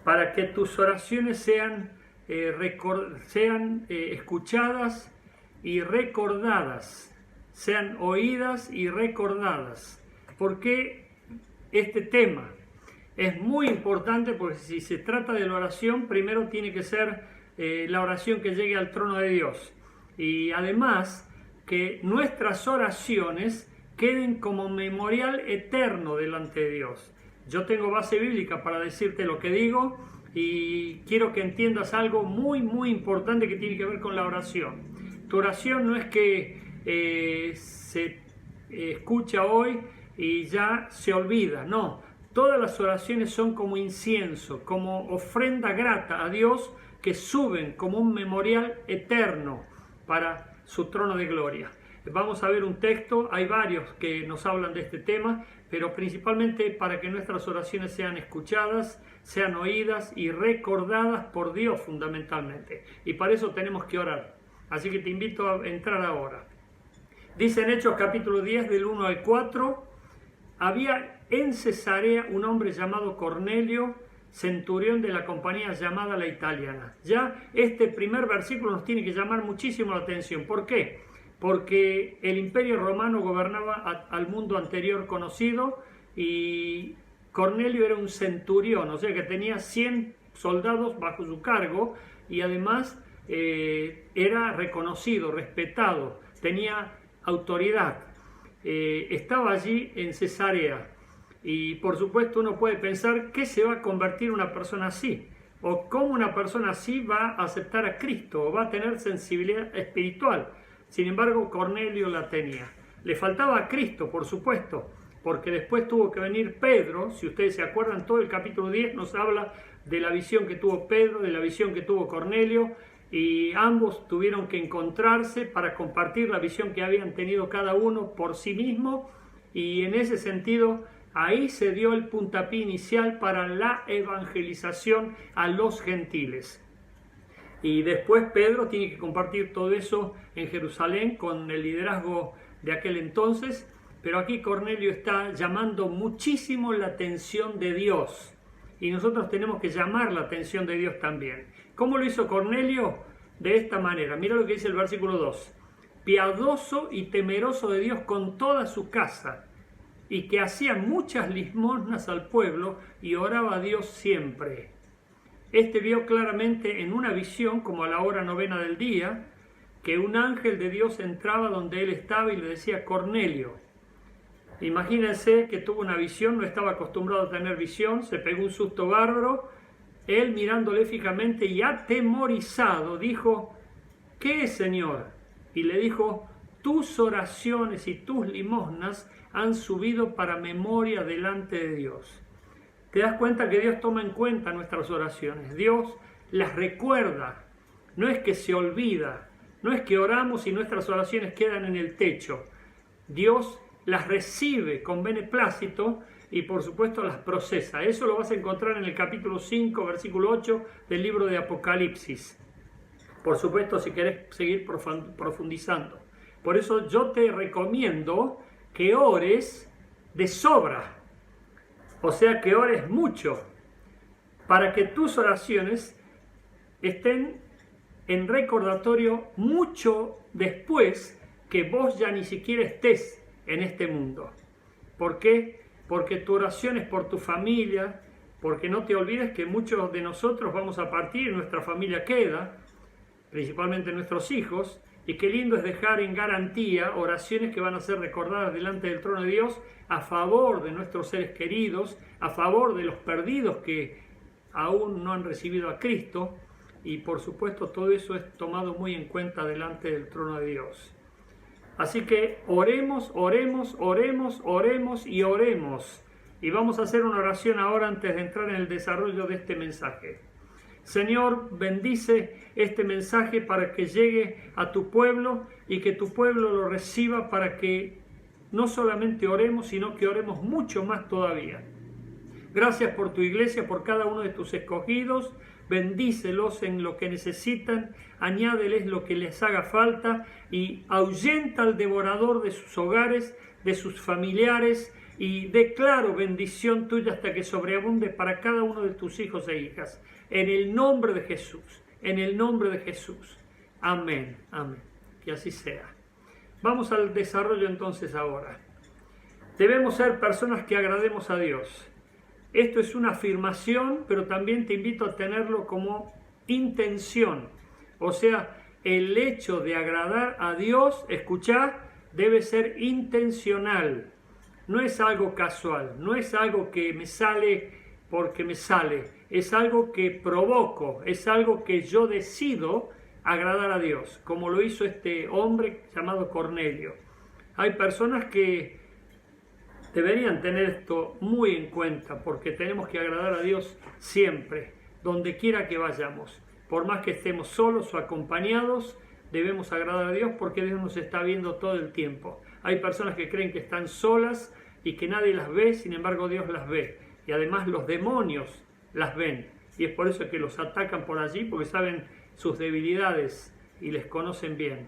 para que tus oraciones sean escuchadas y recordadas, sean oídas y recordadas. ¿Por qué este tema? Es muy importante porque si se trata de la oración, primero tiene que ser la oración que llegue al trono de Dios. Y además que nuestras oraciones queden como memorial eterno delante de Dios. Yo tengo base bíblica para decirte lo que digo y quiero que entiendas algo muy importante que tiene que ver con la oración. Tu oración no es que se escucha hoy y ya se olvida, no. Todas las oraciones son como incienso, como ofrenda grata a Dios que suben como un memorial eterno para su trono de gloria. Vamos a ver un texto, hay varios que nos hablan de este tema, pero principalmente para que nuestras oraciones sean escuchadas, sean oídas y recordadas por Dios fundamentalmente. Y para eso tenemos que orar. Así que te invito a entrar ahora. Dice en Hechos capítulo 10 del 1 al 4, había en Cesarea un hombre llamado Cornelio, centurión de la compañía llamada la Italiana. Ya este primer versículo nos tiene que llamar muchísimo la atención. ¿Por qué? Porque el imperio romano gobernaba al mundo anterior conocido y Cornelio era un centurión, o sea que tenía 100 soldados bajo su cargo y además era reconocido, respetado, tenía autoridad. Estaba allí en Cesarea y por supuesto uno puede pensar ¿qué se va a convertir una persona así? O cómo una persona así va a aceptar a Cristo o va a tener sensibilidad espiritual. Sin embargo, Cornelio la tenía. Le faltaba a Cristo, por supuesto, porque después tuvo que venir Pedro. Si ustedes se acuerdan, todo el capítulo 10 nos habla de la visión que tuvo Pedro, de la visión que tuvo Cornelio, y ambos tuvieron que encontrarse para compartir la visión que habían tenido cada uno por sí mismo, y en ese sentido, ahí se dio el puntapié inicial para la evangelización a los gentiles. Y después Pedro tiene que compartir todo eso en Jerusalén con el liderazgo de aquel entonces, pero aquí Cornelio está llamando muchísimo la atención de Dios y nosotros tenemos que llamar la atención de Dios también. ¿Cómo lo hizo Cornelio? De esta manera, mira lo que dice el versículo 2: piadoso y temeroso de Dios con toda su casa, y que hacía muchas limosnas al pueblo y oraba a Dios siempre. Este vio claramente en una visión, como a la hora 9 del día, que un ángel de Dios entraba donde él estaba y le decía: Cornelio. Imagínense que tuvo una visión, no estaba acostumbrado a tener visión, se pegó un susto bárbaro. Él, mirándole fijamente y atemorizado, dijo: ¿qué es, Señor? Y le dijo: tus oraciones y tus limosnas han subido para memoria delante de Dios. Te das cuenta que Dios toma en cuenta nuestras oraciones, Dios las recuerda, no es que se olvida, no es que oramos y nuestras oraciones quedan en el techo. Dios las recibe con beneplácito y por supuesto las procesa. Eso lo vas a encontrar en el capítulo 5, versículo 8 del libro de Apocalipsis. Por supuesto, si querés seguir profundizando. Por eso yo te recomiendo que ores de sobra. O sea, que ores mucho, para que tus oraciones estén en recordatorio mucho después que vos ya ni siquiera estés en este mundo. ¿Por qué? Porque tu oración es por tu familia, porque no te olvides que muchos de nosotros vamos a partir, nuestra familia queda, principalmente nuestros hijos, y qué lindo es dejar en garantía oraciones que van a ser recordadas delante del trono de Dios a favor de nuestros seres queridos, a favor de los perdidos que aún no han recibido a Cristo, y por supuesto todo eso es tomado muy en cuenta delante del trono de Dios. Así que oremos, oremos, oremos, oremos y oremos. Y vamos a hacer una oración ahora antes de entrar en el desarrollo de este mensaje. Señor, bendice este mensaje para que llegue a tu pueblo y que tu pueblo lo reciba para que no solamente oremos, sino que oremos mucho más todavía. Gracias por tu iglesia, por cada uno de tus escogidos. Bendícelos en lo que necesitan, añádeles lo que les haga falta y ahuyenta al devorador de sus hogares, de sus familiares, y declaro bendición tuya hasta que sobreabunde para cada uno de tus hijos e hijas. En el nombre de Jesús, en el nombre de Jesús. Amén, amén. Que así sea. Vamos al desarrollo entonces ahora. Debemos ser personas que agrademos a Dios. Esto es una afirmación, pero también te invito a tenerlo como intención. O sea, el hecho de agradar a Dios, escuchá, debe ser intencional. No es algo casual, no es algo que me sale porque me sale. Es algo que provoco, es algo que yo decido agradar a Dios, como lo hizo este hombre llamado Cornelio. Hay personas que deberían tener esto muy en cuenta, porque tenemos que agradar a Dios siempre, donde quiera que vayamos. Por más que estemos solos o acompañados, debemos agradar a Dios porque Dios nos está viendo todo el tiempo. Hay personas que creen que están solas y que nadie las ve, sin embargo Dios las ve. Y además los demonios las ven. Y es por eso que los atacan por allí, porque saben sus debilidades y les conocen bien.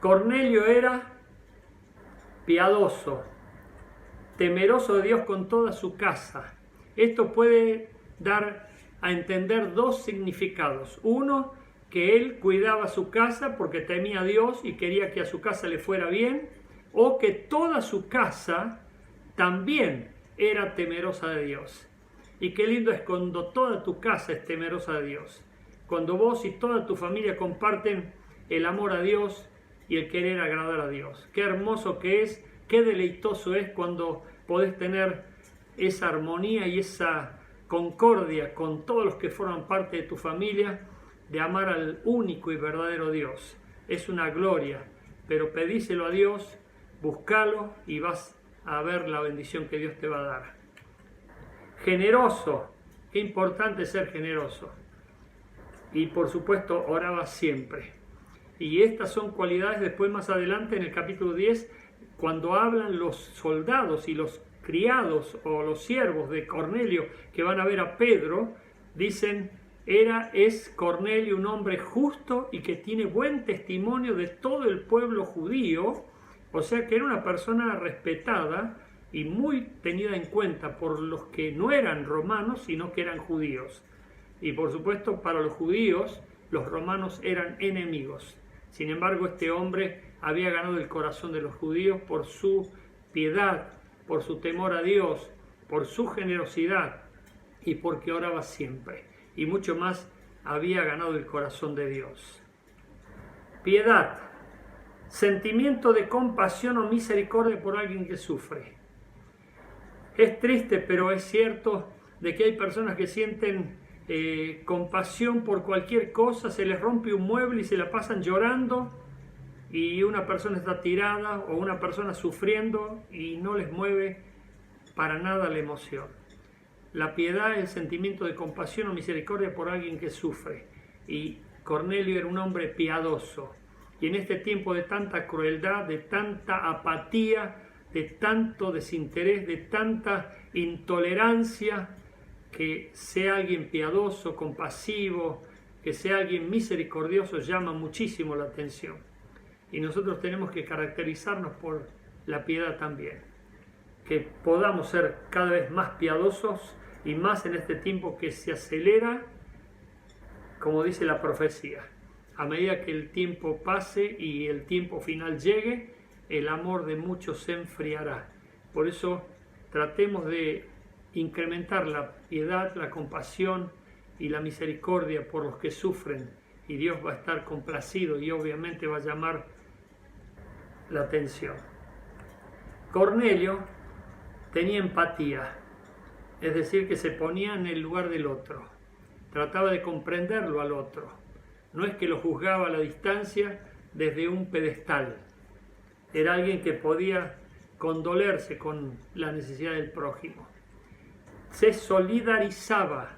Cornelio era piadoso, temeroso de Dios con toda su casa. Esto puede dar a entender dos significados. Uno, que él cuidaba su casa porque temía a Dios y quería que a su casa le fuera bien, o que toda su casa también era temerosa de Dios. Y qué lindo es cuando toda tu casa es temerosa de Dios. Cuando vos y toda tu familia comparten el amor a Dios y el querer agradar a Dios. Qué hermoso que es, qué deleitoso es cuando podés tener esa armonía y esa concordia con todos los que forman parte de tu familia, de amar al único y verdadero Dios. Es una gloria, pero pedíselo a Dios, búscalo y vas a ver la bendición que Dios te va a dar. Generoso, qué importante ser generoso. Y por supuesto oraba siempre. Y estas son cualidades después más adelante en el capítulo 10, cuando hablan los soldados y los criados o los siervos de Cornelio que van a ver a Pedro, dicen, es Cornelio un hombre justo y que tiene buen testimonio de todo el pueblo judío, o sea que era una persona respetada y muy tenida en cuenta por los que no eran romanos, sino que eran judíos. Y por supuesto, para los judíos, los romanos eran enemigos. Sin embargo, este hombre había ganado el corazón de los judíos por su piedad, por su temor a Dios, por su generosidad y porque oraba siempre. Y mucho más, había ganado el corazón de Dios. Piedad, sentimiento de compasión o misericordia por alguien que sufre. Es triste, pero es cierto de que hay personas que sienten compasión por cualquier cosa, se les rompe un mueble y se la pasan llorando, y una persona está tirada o una persona sufriendo y no les mueve para nada la emoción. La piedad es el sentimiento de compasión o misericordia por alguien que sufre, y Cornelio era un hombre piadoso, y en este tiempo de tanta crueldad, de tanta apatía, de tanto desinterés, de tanta intolerancia, que sea alguien piadoso, compasivo, que sea alguien misericordioso, llama muchísimo la atención. Y nosotros tenemos que caracterizarnos por la piedad también. Que podamos ser cada vez más piadosos y más en este tiempo que se acelera, como dice la profecía. A medida que el tiempo pase y el tiempo final llegue, el amor de muchos se enfriará. Por eso tratemos de incrementar la piedad, la compasión y la misericordia por los que sufren, y Dios va a estar complacido y obviamente va a llamar la atención. Cornelio tenía empatía, es decir, que se ponía en el lugar del otro, trataba de comprenderlo al otro, no es que lo juzgaba a la distancia desde un pedestal, era alguien que podía condolerse con la necesidad del prójimo. Se solidarizaba,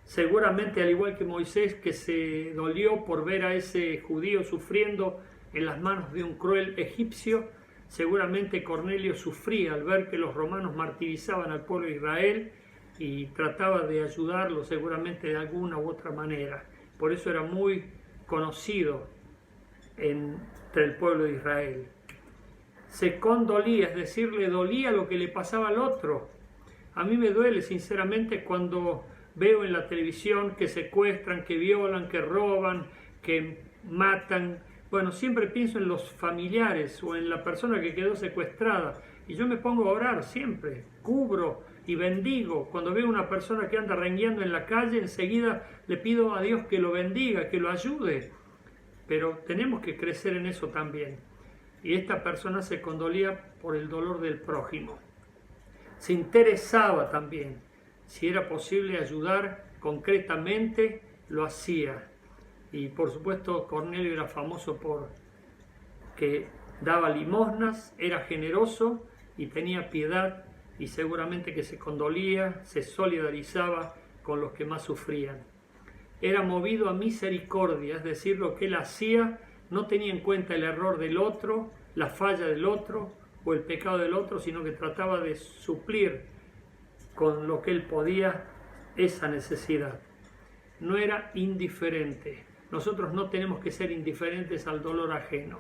seguramente al igual que Moisés, que se dolió por ver a ese judío sufriendo en las manos de un cruel egipcio, seguramente Cornelio sufría al ver que los romanos martirizaban al pueblo de Israel y trataba de ayudarlo seguramente de alguna u otra manera. Por eso era muy conocido entre el pueblo de Israel. se condolía, es decir, le dolía lo que le pasaba al otro. A mí me duele sinceramente cuando veo en la televisión que secuestran, que violan, que roban, que matan. Bueno, siempre pienso en los familiares o en la persona que quedó secuestrada y yo me pongo a orar siempre, cubro y bendigo. Cuando veo una persona que anda rengueando en la calle, enseguida le pido a Dios que lo bendiga, que lo ayude. Pero tenemos que crecer en eso también. Y esta persona se condolía por el dolor del prójimo. Se interesaba también. Si era posible ayudar concretamente, lo hacía. Y por supuesto Cornelio era famoso por que daba limosnas, era generoso y tenía piedad, y seguramente que se condolía, se solidarizaba con los que más sufrían. Era movido a misericordia, es decir, lo que él hacía no tenía en cuenta el error del otro, la falla del otro o el pecado del otro, sino que trataba de suplir con lo que él podía esa necesidad. No era indiferente. Nosotros no tenemos que ser indiferentes al dolor ajeno,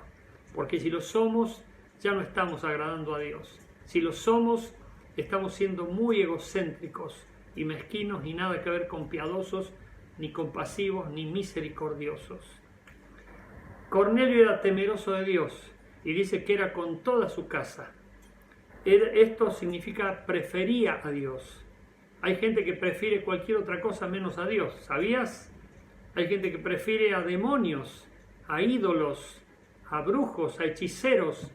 porque si lo somos, ya no estamos agradando a Dios. Si lo somos, estamos siendo muy egocéntricos y mezquinos y nada que ver con piadosos, ni compasivos, ni misericordiosos. Cornelio era temeroso de Dios y dice que era con toda su casa. Esto significa prefería a Dios. Hay gente que prefiere cualquier otra cosa menos a Dios, ¿sabías? Hay gente que prefiere a demonios, a ídolos, a brujos, a hechiceros,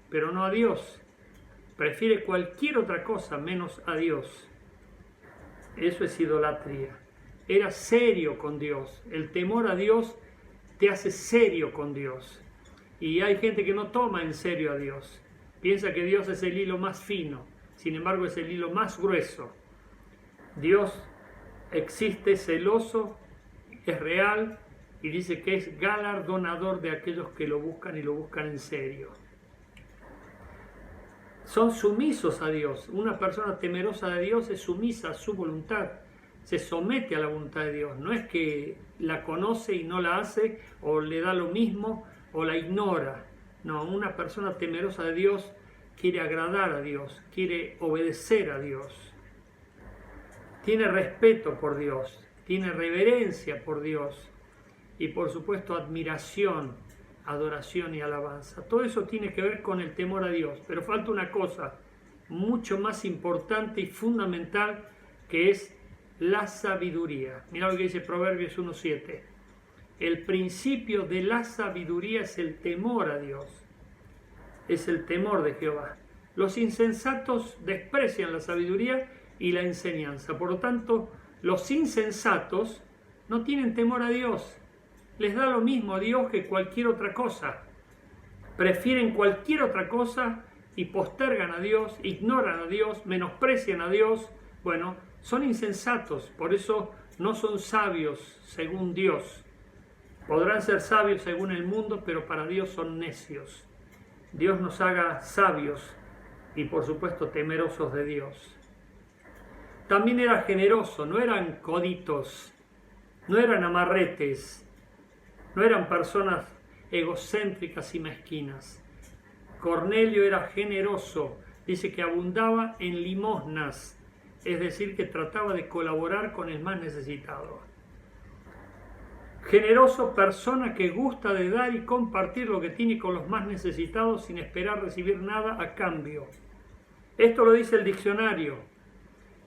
pero no a Dios. Prefiere cualquier otra cosa menos a Dios. Eso es idolatría. Era serio con Dios. El temor a Dios te hace serio con Dios. Y hay gente que no toma en serio a Dios. Piensa que Dios es el hilo más fino, sin embargo es el hilo más grueso. Dios existe, celoso, es real y dice que es galardonador de aquellos que lo buscan y lo buscan en serio. Son sumisos a Dios. Una persona temerosa de Dios es sumisa a su voluntad, se somete a la voluntad de Dios. No es que la conoce y no la hace, o le da lo mismo, o la ignora. No, una persona temerosa de Dios quiere agradar a Dios, quiere obedecer a Dios. Tiene respeto por Dios, tiene reverencia por Dios y por supuesto admiración, adoración y alabanza. Todo eso tiene que ver con el temor a Dios, pero falta una cosa mucho más importante y fundamental, que es la sabiduría. Mira lo que dice Proverbios 1:7. El principio de la sabiduría es el temor a Dios, es el temor de Jehová. Los insensatos desprecian la sabiduría y la enseñanza. Por lo tanto, los insensatos no tienen temor a Dios. Les da lo mismo a Dios que cualquier otra cosa. Prefieren cualquier otra cosa y postergan a Dios, ignoran a Dios, menosprecian a Dios. Bueno, son insensatos, por eso no son sabios según Dios. Podrán ser sabios según el mundo, pero para Dios son necios. Dios nos haga sabios y por supuesto temerosos de Dios. También era generoso, no eran coditos, no eran amarretes, no eran personas egocéntricas y mezquinas. Cornelio era generoso, dice que abundaba en limosnas, es decir, que trataba de colaborar con el más necesitado. Generoso, persona que gusta de dar y compartir lo que tiene con los más necesitados sin esperar recibir nada a cambio. Esto lo dice el diccionario.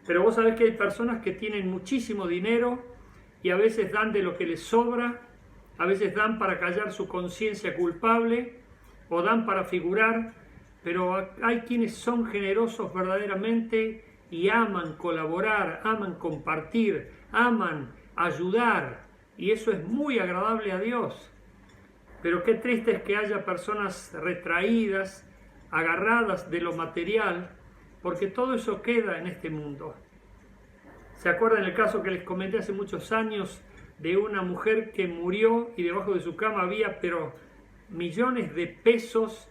Pero vos sabés que hay personas que tienen muchísimo dinero y a veces dan de lo que les sobra, a veces dan para callar su conciencia culpable o dan para figurar, pero hay quienes son generosos verdaderamente y aman colaborar, aman compartir, aman ayudar, y eso es muy agradable a Dios. Pero qué triste es que haya personas retraídas, agarradas de lo material, porque todo eso queda en este mundo. ¿Se acuerdan el caso que les comenté hace muchos años de una mujer que murió y debajo de su cama había millones de pesos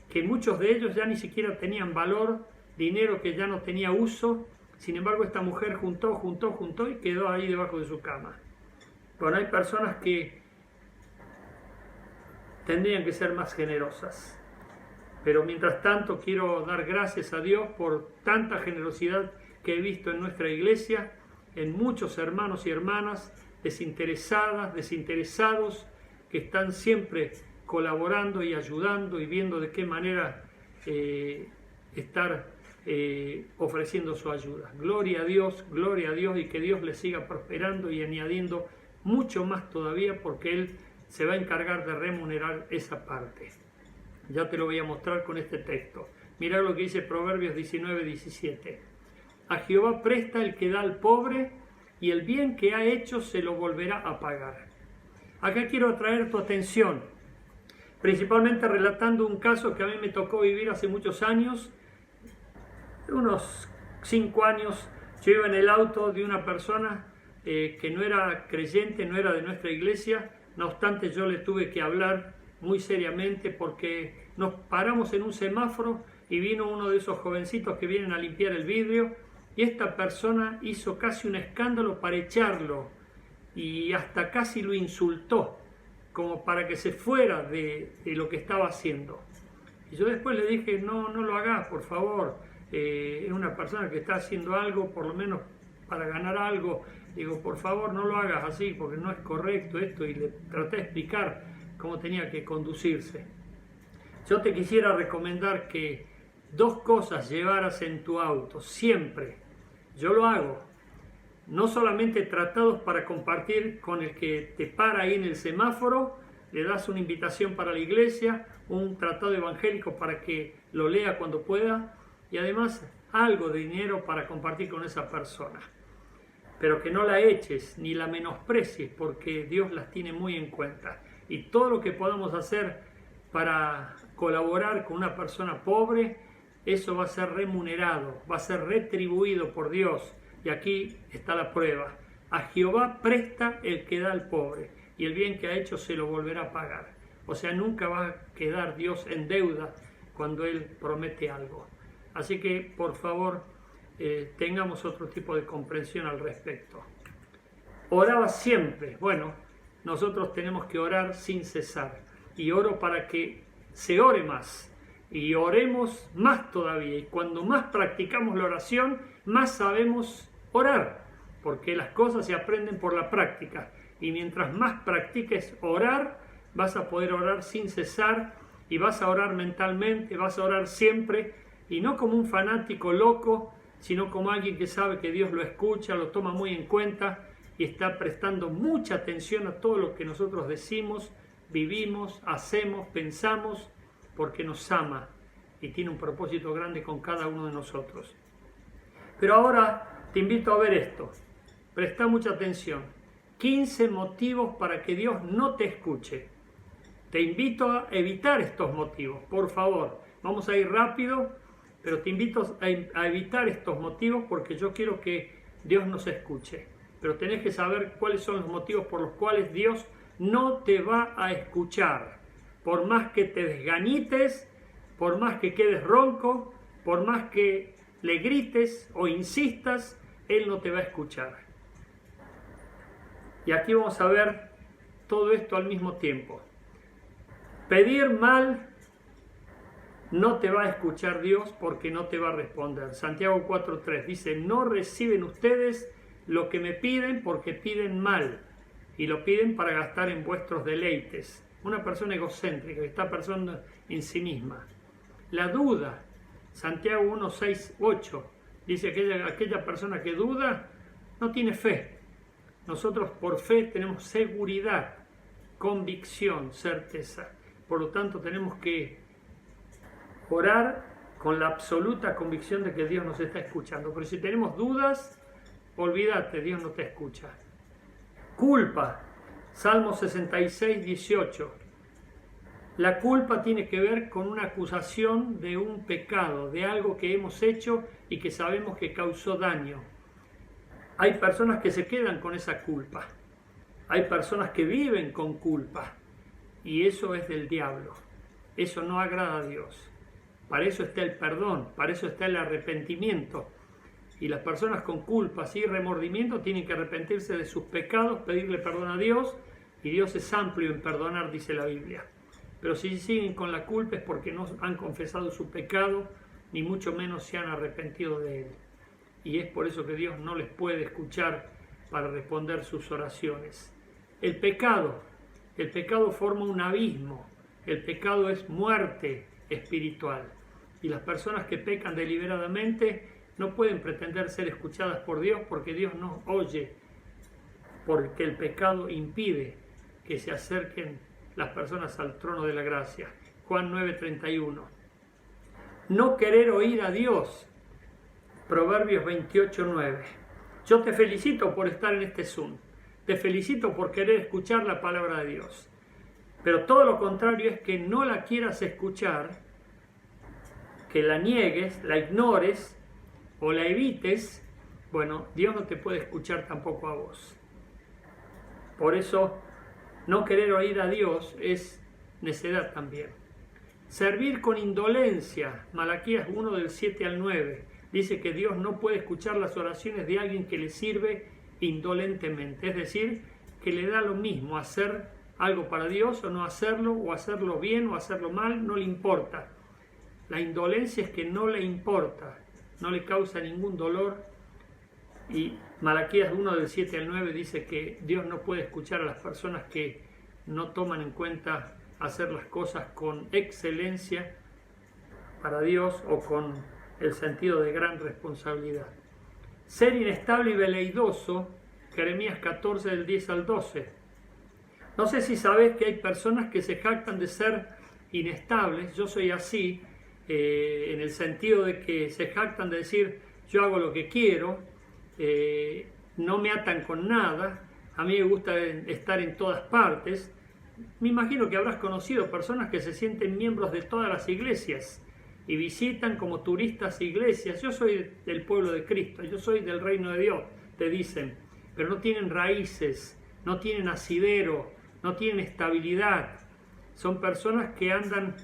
que muchos de ellos ya ni siquiera tenían valor, dinero que ya no tenía uso? Sin embargo, esta mujer juntó y quedó ahí debajo de su cama. Bueno, hay personas que tendrían que ser más generosas. Pero mientras tanto quiero dar gracias a Dios por tanta generosidad que he visto en nuestra iglesia, en muchos hermanos y hermanas desinteresadas, desinteresados, que están siempre colaborando y ayudando y viendo de qué manera estar ofreciendo su ayuda. Gloria a Dios, y que Dios les siga prosperando y añadiendo mucho más todavía, porque Él se va a encargar de remunerar esa parte. Ya te lo voy a mostrar con este texto. Mirá lo que dice Proverbios 19:17. A Jehová presta el que da al pobre, y el bien que ha hecho se lo volverá a pagar. Acá quiero atraer tu atención, principalmente relatando un caso que a mí me tocó vivir hace muchos años, unos 5 años. Yo iba en el auto de una persona que no era creyente, no era de nuestra iglesia, no obstante yo le tuve que hablar muy seriamente porque nos paramos en un semáforo y vino uno de esos jovencitos que vienen a limpiar el vidrio y esta persona hizo casi un escándalo para echarlo y hasta casi lo insultó como para que se fuera de lo que estaba haciendo. Y yo después le dije, no lo hagas, por favor, es una persona que está haciendo algo, por lo menos para ganar algo. Digo, por favor, no lo hagas así, porque no es correcto esto, y le traté de explicar cómo tenía que conducirse. Yo te quisiera recomendar que 2 cosas llevaras en tu auto, siempre. Yo lo hago. No solamente tratados para compartir con el que te para ahí en el semáforo, le das una invitación para la iglesia, un tratado evangélico para que lo lea cuando pueda, y además algo de dinero para compartir con esa persona. Pero que no la eches ni la menosprecies, porque Dios las tiene muy en cuenta. Y todo lo que podamos hacer para colaborar con una persona pobre, eso va a ser remunerado, va a ser retribuido por Dios. Y aquí está la prueba. A Jehová presta el que da al pobre, y el bien que ha hecho se lo volverá a pagar. O sea, nunca va a quedar Dios en deuda cuando Él promete algo. Así que, por favor, tengamos otro tipo de comprensión al respecto. Oraba siempre. Bueno, nosotros tenemos que orar sin cesar. Y oro para que se ore más. Y oremos más todavía. Y cuando más practicamos la oración, más sabemos orar. Porque las cosas se aprenden por la práctica. Y mientras más practiques orar, vas a poder orar sin cesar. Y vas a orar mentalmente, vas a orar siempre. Y no como un fanático loco, sino como alguien que sabe que Dios lo escucha, lo toma muy en cuenta y está prestando mucha atención a todo lo que nosotros decimos, vivimos, hacemos, pensamos, porque nos ama y tiene un propósito grande con cada uno de nosotros. Pero ahora te invito a ver esto. Presta mucha atención. 15 motivos para que Dios no te escuche. Te invito a evitar estos motivos, por favor. Vamos a ir rápido, pero te invito a evitar estos motivos porque yo quiero que Dios nos escuche. Pero tenés que saber cuáles son los motivos por los cuales Dios no te va a escuchar. Por más que te desganites, por más que quedes ronco, por más que le grites o insistas, Él no te va a escuchar. Y aquí vamos a ver todo esto al mismo tiempo. Pedir mal no te va a escuchar Dios porque no te va a responder. Santiago 4:3 dice, no reciben ustedes lo que me piden porque piden mal y lo piden para gastar en vuestros deleites. Una persona egocéntrica que está pensando en sí misma. La duda, Santiago 1:6-8 dice que aquella persona que duda no tiene fe. Nosotros por fe tenemos seguridad, convicción, certeza. Por lo tanto tenemos que orar con la absoluta convicción de que Dios nos está escuchando. Pero si tenemos dudas, olvídate, Dios no te escucha. Culpa, Salmo 66:18. La culpa tiene que ver con una acusación de un pecado, de algo que hemos hecho y que sabemos que causó daño. Hay personas que se quedan con esa culpa. Hay personas que viven con culpa. Y eso es del diablo. Eso no agrada a Dios. Para eso está el perdón, para eso está el arrepentimiento. Y las personas con culpas y remordimiento tienen que arrepentirse de sus pecados, pedirle perdón a Dios, y Dios es amplio en perdonar, dice la Biblia. pero si siguen con la culpa es porque no han confesado su pecado, ni mucho menos se han arrepentido de él. Y es por eso que Dios no les puede escuchar para responder sus oraciones. El pecado forma un abismo, el pecado es muerte espiritual. Y las personas que pecan deliberadamente no pueden pretender ser escuchadas por Dios porque Dios no oye, porque el pecado impide que se acerquen las personas al trono de la gracia. Juan 9:31. No querer oír a Dios. Proverbios 28:9. Yo te felicito por estar en este Zoom. Te felicito por querer escuchar la palabra de Dios. Pero todo lo contrario es que no la quieras escuchar, que la niegues, la ignores o la evites. Bueno, Dios no te puede escuchar tampoco a vos. Por eso, no querer oír a Dios es necedad también. Servir con indolencia. Malaquías 1 del 7 al 9. Dice que Dios no puede escuchar las oraciones de alguien que le sirve indolentemente. Es decir, que le da lo mismo hacer algo para Dios o no hacerlo, o hacerlo bien o hacerlo mal, no le importa. La indolencia es que no le importa, no le causa ningún dolor. Y Malaquías 1 del 7 al 9 dice que Dios no puede escuchar a las personas que no toman en cuenta hacer las cosas con excelencia para Dios o con el sentido de gran responsabilidad. Ser inestable y veleidoso, Jeremías 14 del 10 al 12. No sé si sabes que hay personas que se jactan de ser inestables. Yo soy así, en el sentido de que se jactan de decir yo hago lo que quiero, no me atan con nada, a mí me gusta estar en todas partes. Me imagino que habrás conocido personas que se sienten miembros de todas las iglesias y visitan como turistas iglesias. Yo soy del pueblo de Cristo, yo soy del reino de Dios, te dicen, pero no tienen raíces, no tienen asidero, no tienen estabilidad. Son personas que andan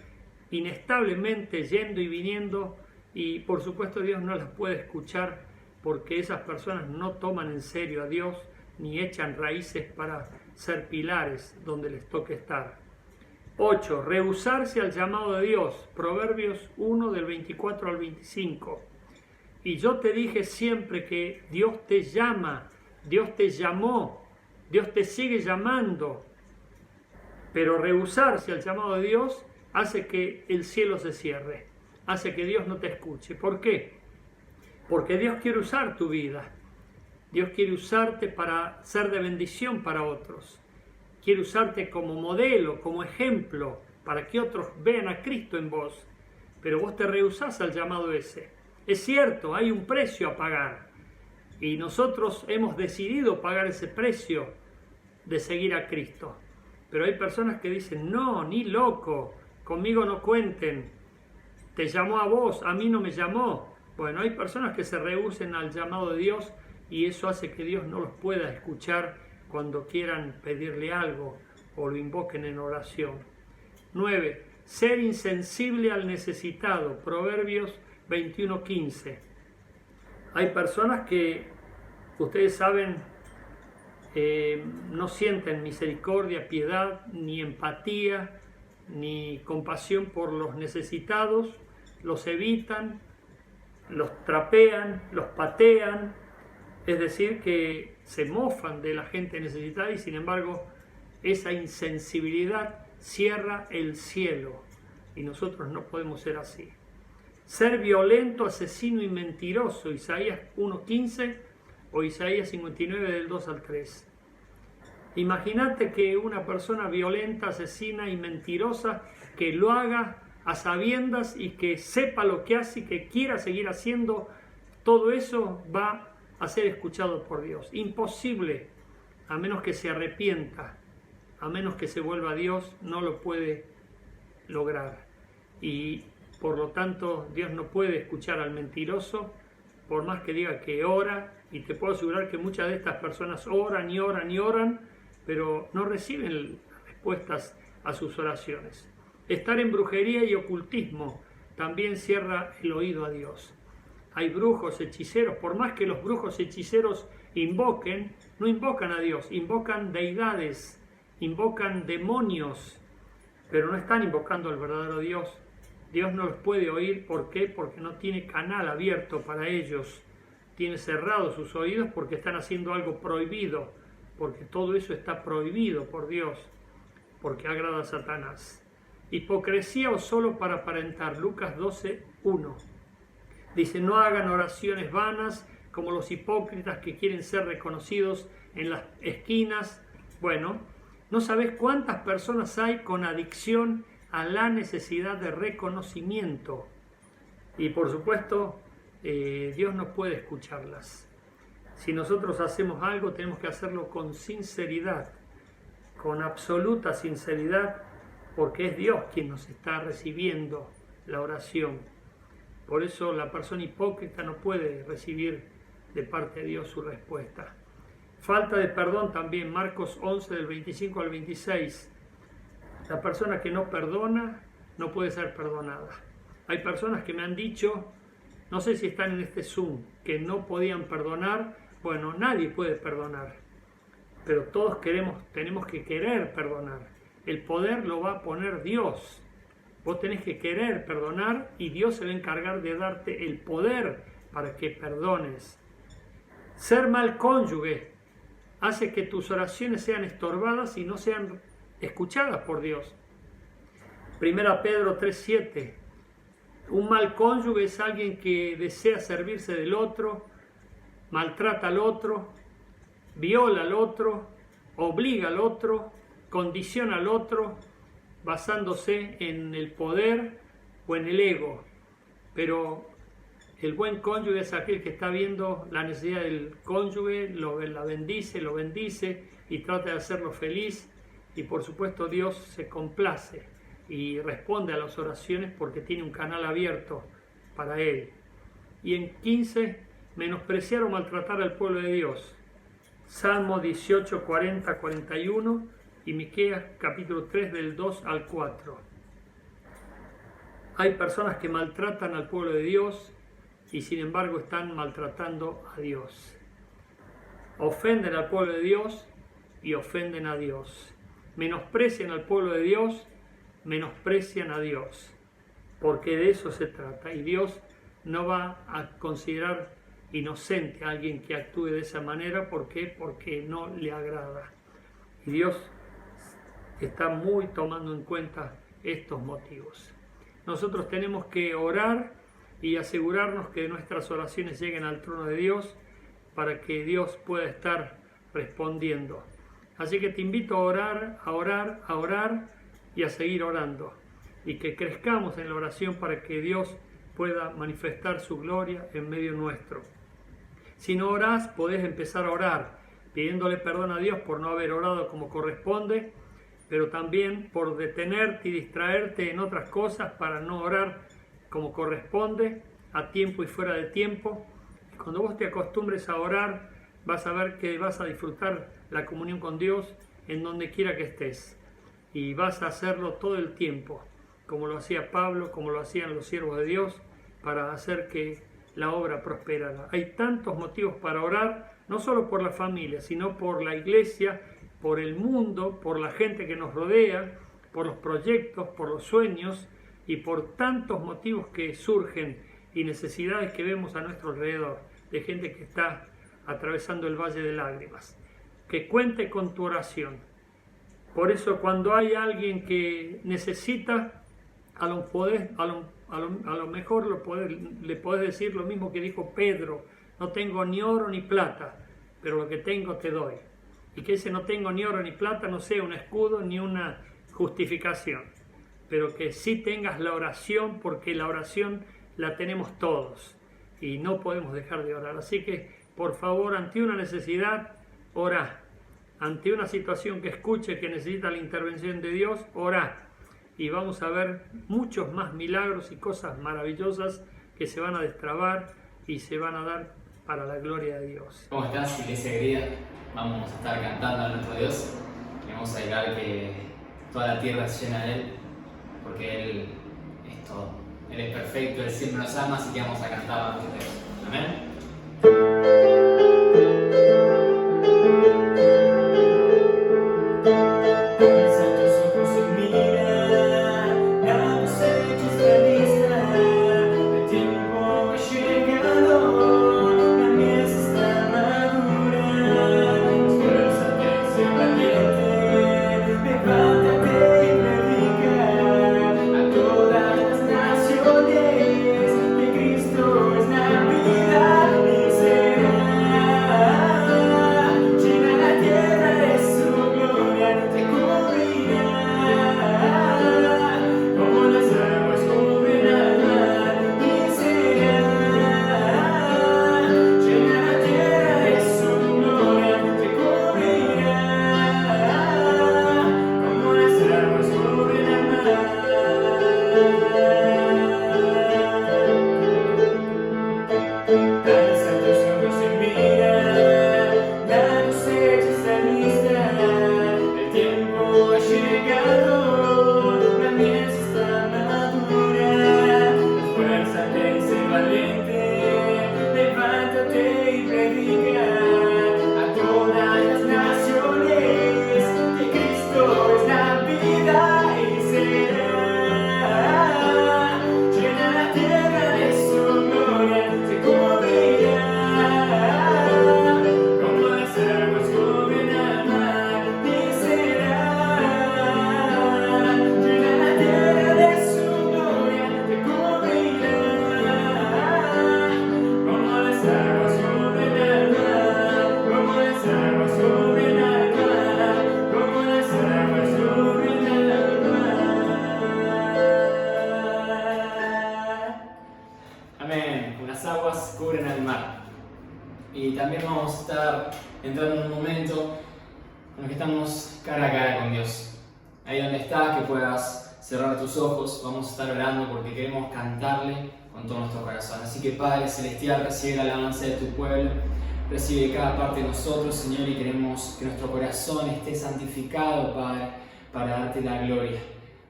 inestablemente yendo y viniendo, y por supuesto Dios no las puede escuchar porque esas personas no toman en serio a Dios ni echan raíces para ser pilares donde les toque estar. 8. Rehusarse al llamado de Dios. Proverbios 1 del 24 al 25. Y yo te dije siempre que Dios te llama, Dios te llamó, Dios te sigue llamando. Pero rehusarse al llamado de Dios hace que el cielo se cierre, hace que Dios no te escuche. ¿Por qué? Porque Dios quiere usar tu vida. Dios quiere usarte para ser de bendición para otros. Quiere usarte como modelo, como ejemplo, para que otros vean a Cristo en vos. Pero vos te rehusás al llamado ese. Es cierto, hay un precio a pagar. Y nosotros hemos decidido pagar ese precio de seguir a Cristo. Pero hay personas que dicen, no, ni loco, conmigo no cuenten. Te llamó a vos, a mí no me llamó. Bueno, hay personas que se rehúsen al llamado de Dios y eso hace que Dios no los pueda escuchar cuando quieran pedirle algo o lo invoquen en oración. 9. Ser insensible al necesitado. Proverbios 21:15. Hay personas que, ustedes saben, no sienten misericordia, piedad, ni empatía, ni compasión por los necesitados, los evitan, los trapean, los patean, es decir, que se mofan de la gente necesitada y sin embargo esa insensibilidad cierra el cielo y nosotros no podemos ser así. Ser violento, asesino y mentiroso, Isaías 1:15 o Isaías 59 del 2 al 3. Imagínate que una persona violenta, asesina y mentirosa que lo haga a sabiendas y que sepa lo que hace y que quiera seguir haciendo, todo eso va a ser escuchado por Dios. Imposible, a menos que se arrepienta, a menos que se vuelva a Dios, no lo puede lograr. Y por lo tanto, Dios no puede escuchar al mentiroso, por más que diga que ora, y te puedo asegurar que muchas de estas personas oran y oran y oran, pero no reciben respuestas a sus oraciones. Estar en brujería y ocultismo también cierra el oído a Dios. Hay brujos, hechiceros, por más que los brujos hechiceros invoquen, no invocan a Dios, invocan deidades, invocan demonios, pero no están invocando al verdadero Dios. Dios no los puede oír. ¿Por qué? Porque no tiene canal abierto para ellos. Tiene cerrados sus oídos porque están haciendo algo prohibido, porque todo eso está prohibido por Dios, porque agrada a Satanás. Hipocresía o solo para aparentar. Lucas 12:1. Dice, no hagan oraciones vanas como los hipócritas que quieren ser reconocidos en las esquinas. Bueno, no sabés cuántas personas hay con adicción a la necesidad de reconocimiento. Y por supuesto, Dios no puede escucharlas. Si nosotros hacemos algo, tenemos que hacerlo con sinceridad, con absoluta sinceridad, porque es Dios quien nos está recibiendo la oración. Por eso la persona hipócrita no puede recibir de parte de Dios su respuesta. Falta de perdón también, Marcos 11 del 25 al 26. La persona que no perdona no puede ser perdonada. Hay personas que me han dicho, no sé si están en este Zoom, que no podían perdonar. Bueno, nadie puede perdonar, pero todos tenemos que querer perdonar. El poder lo va a poner Dios. Vos tenés que querer perdonar y Dios se va a encargar de darte el poder para que perdones. Ser mal cónyuge hace que tus oraciones sean estorbadas y no sean escuchadas por Dios. 1 Pedro 3:7. Un mal cónyuge es alguien que desea servirse del otro, maltrata al otro, viola al otro, obliga al otro, condiciona al otro, basándose en el poder o en el ego. Pero el buen cónyuge es aquel que está viendo la necesidad del cónyuge, la bendice, lo bendice y trata de hacerlo feliz. Y por supuesto Dios se complace y responde a las oraciones porque tiene un canal abierto para él. Y en 15, menospreciar o maltratar al pueblo de Dios. Salmo 18, 40, 41 y Miqueas capítulo 3 del 2 al 4. Hay personas que maltratan al pueblo de Dios y sin embargo están maltratando a Dios. Ofenden al pueblo de Dios y ofenden a Dios. Menosprecian al pueblo de Dios, menosprecian a Dios, porque de eso se trata. Y Dios no va a considerar inocente a alguien que actúe de esa manera. ¿Por qué? Porque no le agrada. Y Dios está muy tomando en cuenta estos motivos. Nosotros tenemos que orar y asegurarnos que nuestras oraciones lleguen al trono de Dios para que Dios pueda estar respondiendo. Así que te invito a orar, a orar, a orar y a seguir orando. Y que crezcamos en la oración para que Dios pueda manifestar su gloria en medio nuestro. Si no orás, podés empezar a orar, pidiéndole perdón a Dios por no haber orado como corresponde, pero también por detenerte y distraerte en otras cosas para no orar como corresponde, a tiempo y fuera de tiempo. Cuando vos te acostumbres a orar, vas a ver que vas a disfrutar la comunión con Dios en donde quiera que estés. Y vas a hacerlo todo el tiempo, como lo hacía Pablo, como lo hacían los siervos de Dios, para hacer que la obra prosperara. Hay tantos motivos para orar, no solo por la familia, sino por la iglesia, por el mundo, por la gente que nos rodea, por los proyectos, por los sueños y por tantos motivos que surgen y necesidades que vemos a nuestro alrededor, de gente que está atravesando el valle de lágrimas. Que cuente con tu oración. Por eso cuando hay alguien que necesita, a lo mejor le podés decir lo mismo que dijo Pedro: no tengo ni oro ni plata, pero lo que tengo te doy. Y que ese no tengo ni oro ni plata no sea un escudo ni una justificación, pero que sí tengas la oración, porque la oración la tenemos todos y no podemos dejar de orar. Así que, por favor, ante una necesidad, orá. Ante una situación que escuche que necesita la intervención de Dios, orá. Y vamos a ver muchos más milagros y cosas maravillosas que se van a destrabar y se van a dar para la gloria de Dios. ¿Cómo estás, Iglesia Querida? Vamos a estar cantando a nuestro Dios y vamos a declarar que toda la tierra es llena de Él, porque Él es todo. Él es perfecto, Él siempre nos ama, así que vamos a cantar a nuestro Dios. Amén. Alza tus ojos y mira. estar entrando en un momento en el que estamos cara a cara con Dios. Ahí donde estás, que puedas cerrar tus ojos, vamos a estar orando porque queremos cantarle con todo nuestro corazón. Así que Padre Celestial, recibe la alabanza de tu pueblo, recibe cada parte de nosotros, Señor, y queremos que nuestro corazón esté santificado, Padre, para darte la gloria,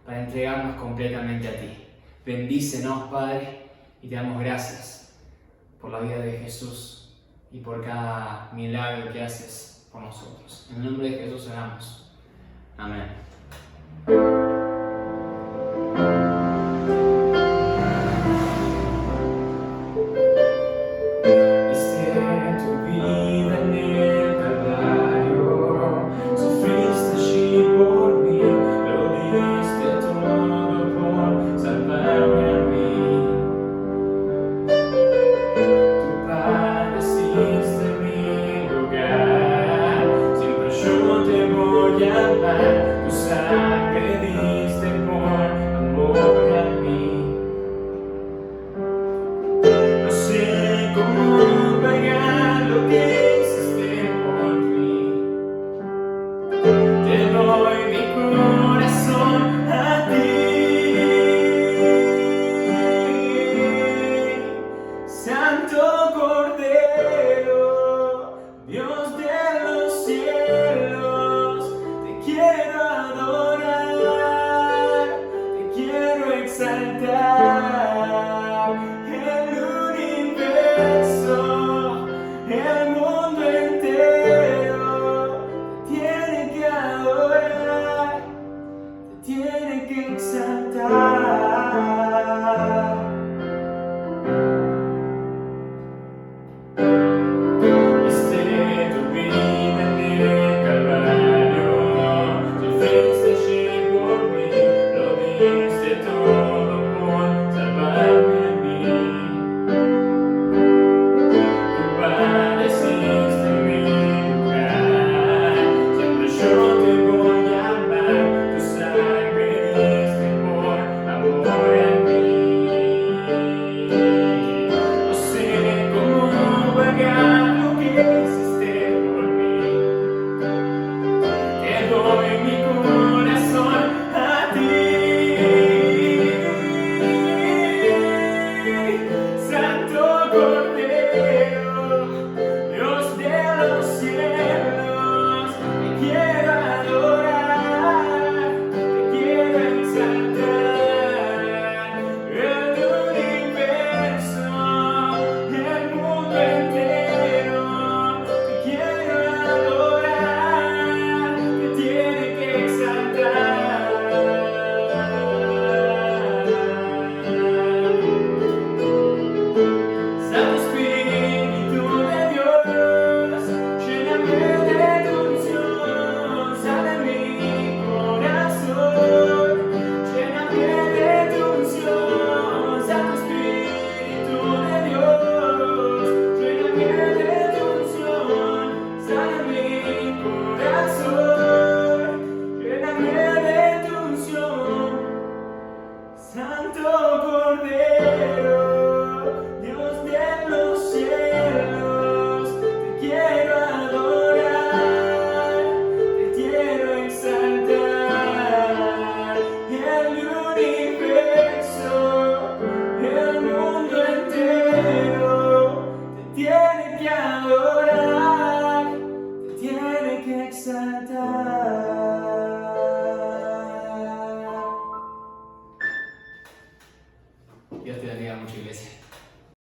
para entregarnos completamente a ti. Bendícenos, Padre, y te damos gracias por la vida de Jesús y por cada milagro que haces por nosotros. En el nombre de Jesús oramos. Amén.